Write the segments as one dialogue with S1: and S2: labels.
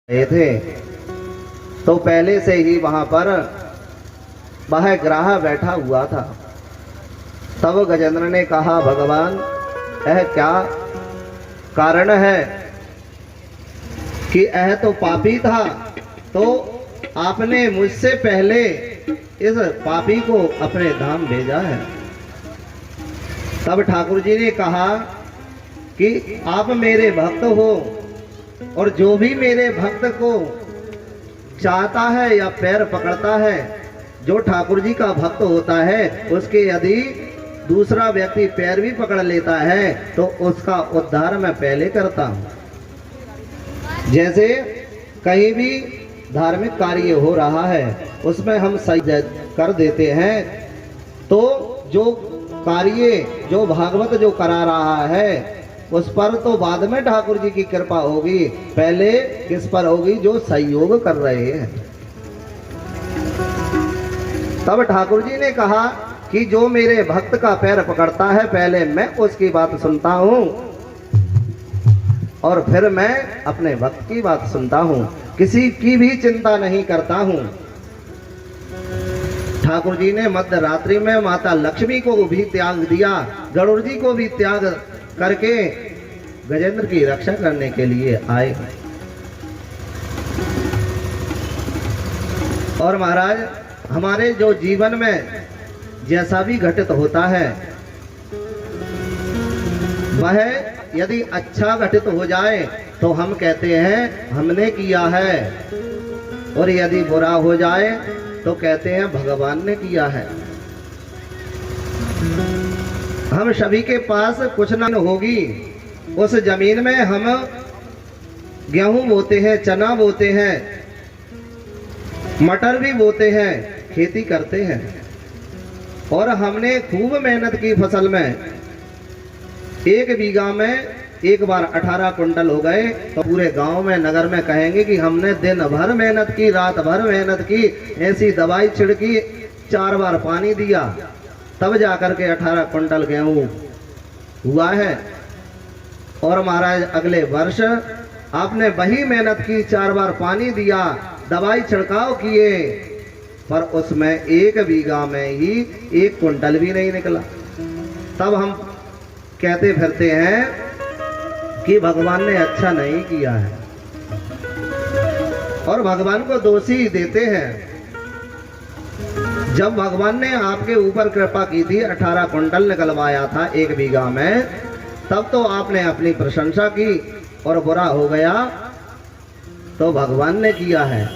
S1: गए थे तो पहले से ही वहां पर वह ग्राह बैठा हुआ था। तब गजेंद्र ने कहा, भगवान यह क्या कारण है कि यह तो पापी था, तो आपने मुझसे पहले इस पापी को अपने धाम भेजा है। तब ठाकुर जी ने कहा कि आप मेरे भक्त हो और जो भी मेरे भक्त को चाहता है या पैर पकड़ता है, जो ठाकुर जी का भक्त होता है, उसके यदि दूसरा व्यक्ति पैर भी पकड़ लेता है तो उसका उद्धार मैं पहले करता हूं। जैसे कहीं भी धार्मिक कार्य हो रहा है उसमें हम सही कर देते हैं, तो जो कार्य जो भागवत जो करा रहा है उस पर तो बाद में ठाकुर जी की कृपा होगी, पहले किस पर होगी? जो सहयोग कर रहे हैं। तब ठाकुर जी ने कहा कि जो मेरे भक्त का पैर पकड़ता है पहले मैं उसकी बात सुनता हूं और फिर मैं अपने भक्त की बात सुनता हूं, किसी की भी चिंता नहीं करता हूं। ठाकुर जी ने मध्य रात्रि में माता लक्ष्मी को भी त्याग दिया, गरुड़ जी को भी त्याग करके गजेंद्र की रक्षा करने के लिए आए। और महाराज हमारे जो जीवन में जैसा भी घटित होता है वह यदि अच्छा घटित हो जाए तो हम कहते हैं हमने किया है, और यदि बुरा हो जाए तो कहते हैं भगवान ने किया है। हम सभी के पास कुछ न होगी, उस जमीन में हम गेहूं बोते हैं, चना बोते हैं, मटर भी बोते हैं, खेती करते हैं, और हमने खूब मेहनत की फसल में एक बीघा में एक बार 18 कुंटल हो गए तो पूरे गांव में नगर में कहेंगे कि हमने दिन भर मेहनत की, रात भर मेहनत की, ऐसी दवाई छिड़की, 4 बार पानी दिया, तब जाकर के 18 कुंटल गेहूं हुआ है। और महाराज अगले वर्ष आपने वही मेहनत की, 4 बार पानी दिया, दवाई छिड़काव किए, पर उसमें एक बीघा में ही 1 कुंटल भी नहीं निकला। तब हम कहते फिरते हैं कि भगवान ने अच्छा नहीं किया है और भगवान को दोषी देते हैं। जब भगवान ने आपके ऊपर कृपा की थी, 18 कुंटल निकलवाया था 1 बीघा में, तब तो आपने अपनी प्रशंसा की, और बुरा हो गया तो भगवान ने किया है।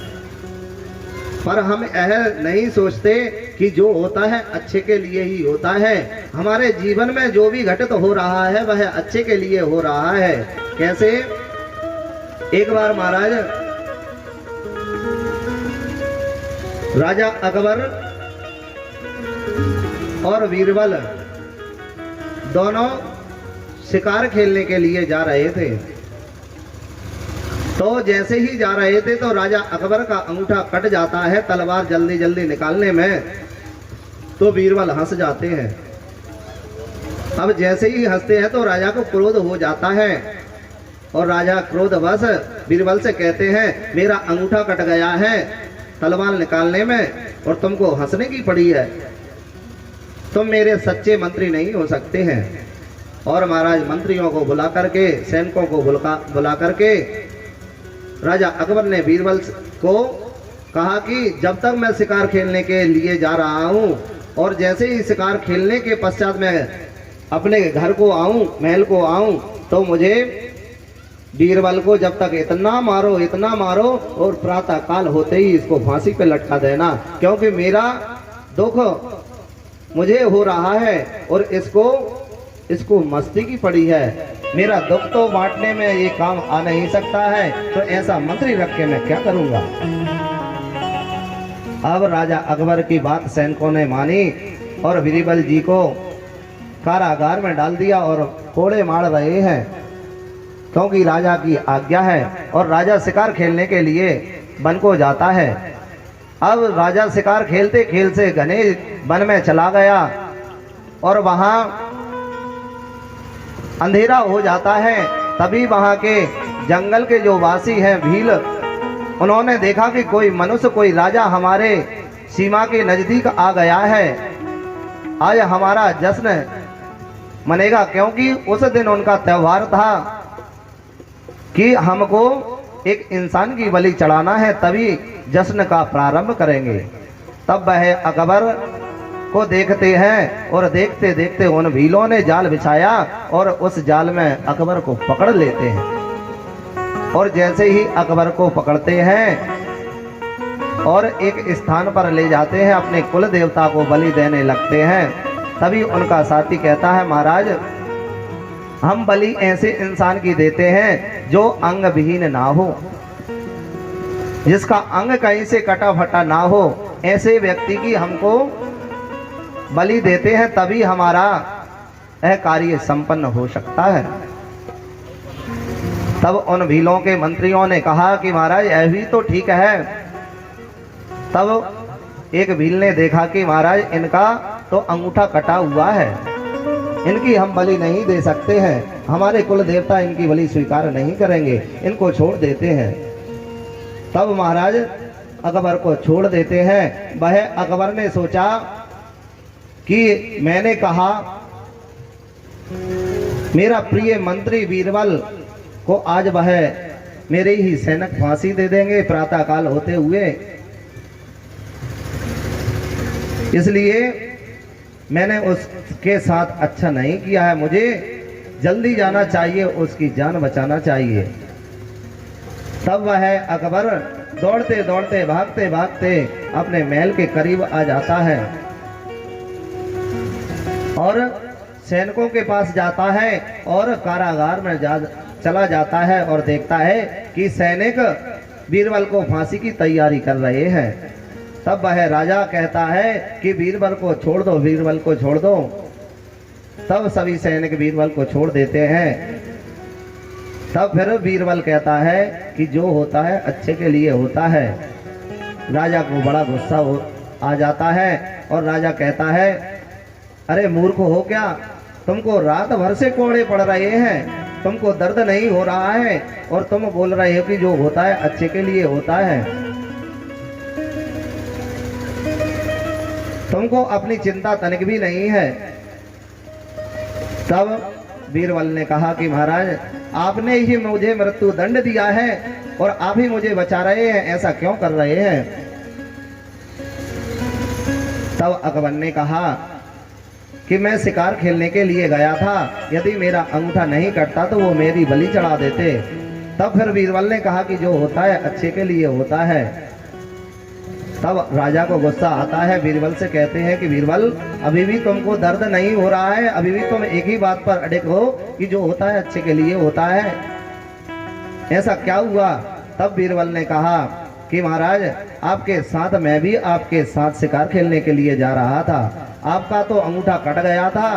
S1: पर हम यह नहीं सोचते कि जो होता है अच्छे के लिए ही होता है। हमारे जीवन में जो भी घटित हो रहा है वह अच्छे के लिए हो रहा है। कैसे? एक बार महाराज राजा अकबर और बीरबल दोनों शिकार खेलने के लिए जा रहे थे। तो जैसे ही जा रहे थे तो राजा अकबर का अंगूठा कट जाता है तलवार जल्दी जल्दी निकालने में, तो बीरबल हंस जाते हैं। अब जैसे ही हंसते हैं तो राजा को क्रोध हो जाता है, और राजा क्रोधवश बीरबल से कहते हैं मेरा अंगूठा कट गया है तलवार निकालने में और तुमको हंसने की पड़ी है, तुम मेरे सच्चे मंत्री नहीं हो सकते हैं। और महाराज मंत्रियों को बुला करके, सैनिकों को बुला करके राजा अकबर ने बीरबल को कहा कि जब तक मैं शिकार खेलने के लिए जा रहा हूं और जैसे ही शिकार खेलने के पश्चात मैं अपने घर को आऊं, महल को आऊं, तो मुझे बीरबल को जब तक इतना मारो और प्रातः काल होते ही इसको फांसी पे लटका देना, क्योंकि मेरा दुख मुझे हो रहा है और इसको मस्ती की पड़ी है। मेरा दुख तो बांटने में ये काम आ नहीं सकता है, तो ऐसा मंत्री रख के मैं क्या करूंगा। अब राजा अकबर की बात सैनिकों ने मानी और बीरबल जी को कारागार में डाल दिया और कोड़े मार रहे हैं, क्योंकि राजा की आज्ञा है और राजा शिकार खेलने के लिए वन को जाता है। अब राजा शिकार खेलते खेलते घने वन में चला गया और वहां अंधेरा हो जाता है। तभी वहां के जंगल के जो वासी हैं भील, उन्होंने देखा कि कोई मनुष्य, कोई राजा हमारे सीमा के नजदीक आ गया है, आज हमारा जश्न मनेगा, क्योंकि उस दिन उनका त्योहार था कि हमको एक इंसान की बलि चढ़ाना है, तभी जश्न का प्रारंभ करेंगे। तब वह अकबर को देखते हैं और देखते देखते उन भीलों ने जाल बिछाया और उस जाल में अकबर को पकड़ लेते हैं। और जैसे ही अकबर को पकड़ते हैं और एक स्थान पर ले जाते हैं, अपने कुल देवता को बलि देने लगते हैं, तभी उनका साथी कहता है, महाराज हम बलि ऐसे इंसान की देते हैं जो अंग विहीन ना हो, जिसका अंग कहीं से कटा फटा ना हो, ऐसे व्यक्ति की हमको बलि देते हैं, तभी हमारा यह कार्य संपन्न हो सकता है। तब उन भीलों के मंत्रियों ने कहा कि महाराज यह भी तो ठीक है। तब एक भील ने देखा कि महाराज इनका तो अंगूठा कटा हुआ है, इनकी हम बलि नहीं दे सकते हैं, हमारे कुल देवता इनकी बलि स्वीकार नहीं करेंगे, इनको छोड़ देते हैं। तब महाराज अकबर को छोड़ देते हैं। वह अकबर ने सोचा कि मैंने कहा मेरा प्रिय मंत्री बीरबल को आज वह मेरे ही सैनिक फांसी दे देंगे प्रातः काल होते हुए, इसलिए मैंने उसके साथ अच्छा नहीं किया है, मुझे जल्दी जाना चाहिए, उसकी जान बचाना चाहिए। तब वह अकबर दौड़ते दौड़ते भागते भागते अपने महल के करीब आ जाता है और सैनिकों के पास जाता है और कारागार में चला जाता है और देखता है कि सैनिक बीरबल को फांसी की तैयारी कर रहे हैं। तब वह राजा कहता है कि बीरबल को छोड़ दो, बीरबल को छोड़ दो। तब सभी सैनिक बीरबल को छोड़ देते हैं। तब फिर बीरबल कहता है कि जो होता है अच्छे के लिए होता है। राजा को बड़ा गुस्सा आ जाता है और राजा कहता है, अरे मूर्ख हो क्या, तुमको रात भर से कोड़े पड़ रहे हैं, तुमको दर्द नहीं हो रहा है और तुम बोल रहे हो कि जो होता है अच्छे के लिए होता है, तुमको अपनी चिंता तनिक भी नहीं है। तब बीरबल ने कहा कि महाराज आपने ही मुझे मृत्यु दंड दिया है और आप ही मुझे बचा रहे हैं, ऐसा क्यों कर रहे हैं। तब अकबर ने कहा कि मैं शिकार खेलने के लिए गया था, यदि मेरा अंगूठा नहीं कटता तो वो मेरी बलि चढ़ा देते। तब फिर बीरबल ने कहा कि जो होता है अच्छे के लिए होता है। तब राजा को गुस्सा आता है, बीरबल से कहते हैं कि बीरबल अभी भी तुमको दर्द नहीं हो रहा है, अभी भी तुम एक ही बात पर अड़िग हो कि जो होता है अच्छे के लिए होता है, ऐसा क्या हुआ। तब बीरबल ने कहा कि महाराज आपके साथ मैं भी आपके साथ शिकार खेलने के लिए जा रहा था, आपका तो अंगूठा कट गया था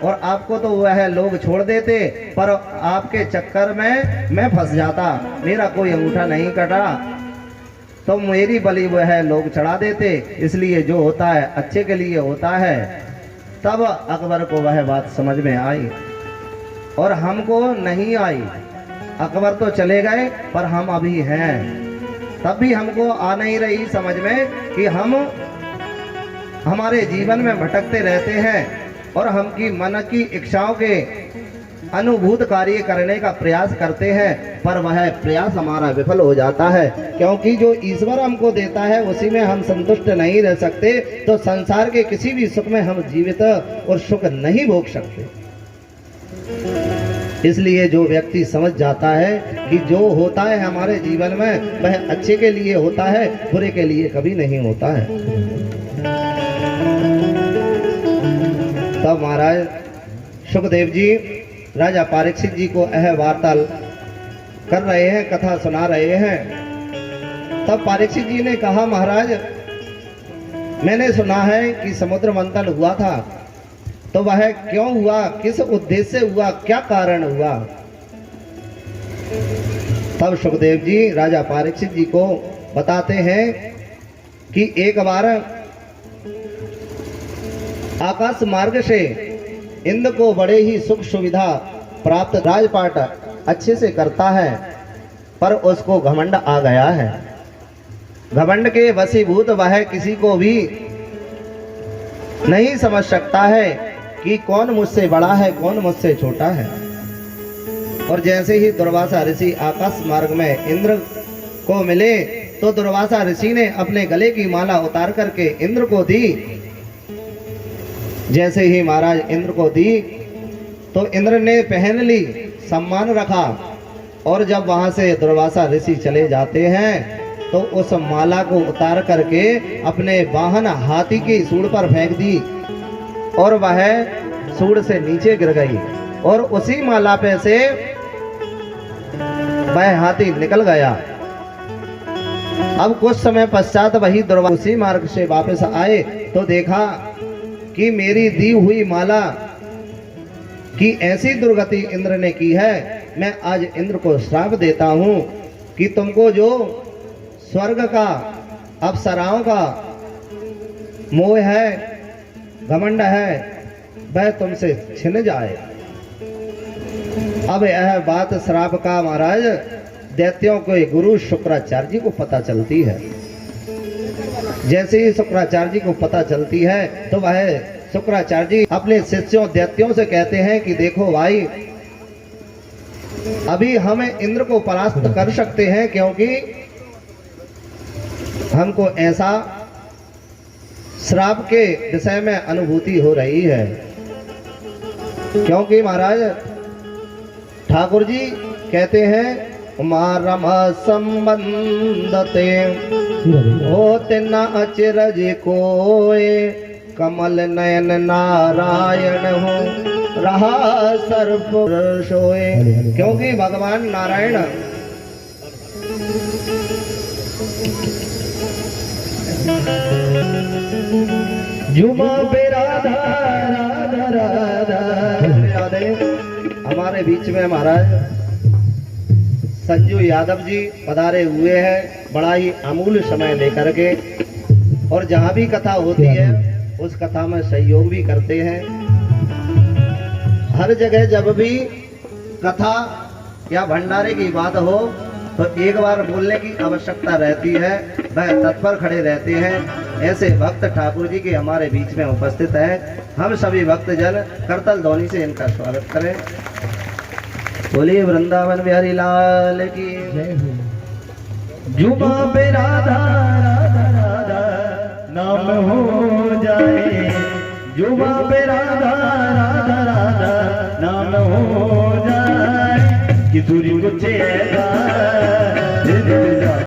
S1: और आपको तो वह लोग छोड़ देते, पर आपके चक्कर में मैं फंस जाता, मेरा कोई अंगूठा नहीं कटा तो मेरी बलि वह लोग चढ़ा देते, इसलिए जो होता है अच्छे के लिए होता है। तब अकबर को वह बात समझ में आई और हमको नहीं आई। अकबर तो चले गए पर हम अभी हैं। तब भी हमको आ नहीं रही समझ में कि हम हमारे जीवन में भटकते रहते हैं और हम की मन की इच्छाओं के अनुभूत कार्य करने का प्रयास करते हैं, पर वह प्रयास हमारा विफल हो जाता है, क्योंकि जो ईश्वर हमको देता है उसी में हम संतुष्ट नहीं रह सकते, तो संसार के किसी भी सुख में हम जीवित और सुख नहीं भोग सकते। इसलिए जो व्यक्ति समझ जाता है कि जो होता है हमारे जीवन में वह अच्छे के लिए होता है, बुरे के लिए कभी नहीं होता है। तब महाराज सुखदेव जी राजा परीक्षित जी को यह वार्ता कर रहे हैं, कथा सुना रहे हैं। तब परीक्षित जी ने कहा, महाराज मैंने सुना है कि समुद्र मंथन हुआ था, तो वह क्यों हुआ, किस उद्देश्य से हुआ, क्या कारण हुआ। तब सुखदेव जी राजा परीक्षित जी को बताते हैं कि एक बार आकाश मार्ग से इंद्र को बड़े ही सुख सुविधा प्राप्त, राजपाट अच्छे से करता है, पर उसको घमंड आ गया है। घमंड के वशीभूत वह किसी को भी नहीं समझ सकता है कि कौन मुझसे बड़ा है, कौन मुझसे छोटा है। और जैसे ही दुर्वासा ऋषि आकाश मार्ग में इंद्र को मिले तो दुर्वासा ऋषि ने अपने गले की माला उतार करके इंद्र को दी। जैसे ही महाराज इंद्र को दी तो इंद्र ने पहन ली, सम्मान रखा। और जब वहां से दुर्वासा ऋषि चले जाते हैं तो उस माला को उतार करके अपने वाहन हाथी की सूंड पर फेंक दी और वह सूंड से नीचे गिर गई और उसी माला पे से वह हाथी निकल गया। अब कुछ समय पश्चात वही दुर्वासा उसी मार्ग से वापस आए तो देखा कि मेरी दी हुई माला की ऐसी दुर्गति इंद्र ने की है। मैं आज इंद्र को श्राप देता हूं कि तुमको जो स्वर्ग का, अप्सराओं का मोह है, घमंड है, वह तुमसे छिन जाए। अब यह बात श्राप का महाराज दैत्यों के गुरु शुक्राचार्य जी को पता चलती है। जैसे ही शुक्राचार्य जी को पता चलती है तो वह शुक्राचार्य जी अपने शिष्यों दैत्यों से कहते हैं कि देखो भाई, अभी हम इंद्र को परास्त कर सकते हैं क्योंकि हमको ऐसा श्राप के विषय में अनुभूति हो रही है। क्योंकि महाराज ठाकुर जी कहते हैं मारम संबंधते होते न अचरज कोय, कमल नयन नारायण हो रहा सर्प सोए। क्योंकि भगवान नारायण जुमा पे राधा राधा राधा राधे। हमारे बीच में महाराज संजू यादव जी पधारे हुए हैं, बड़ा ही अमूल्य समय लेकर के, और जहाँ भी कथा होती है उस कथा में सहयोग भी करते हैं। हर जगह जब भी कथा या भंडारे की बात हो तो एक बार बोलने की आवश्यकता रहती है, वह तत्पर खड़े रहते हैं। ऐसे भक्त ठाकुर जी के हमारे बीच में उपस्थित है। हम सभी भक्तजन करतल ध्वनि से इनका स्वागत करें। बोलिए वृंदावन बिहारी लाल की जय हो। जुमा पे राधा राधा राधा नाम हो जाए, जुमा पे राधा राधा राधा नाम हो जाए, कि दूरी को चेगा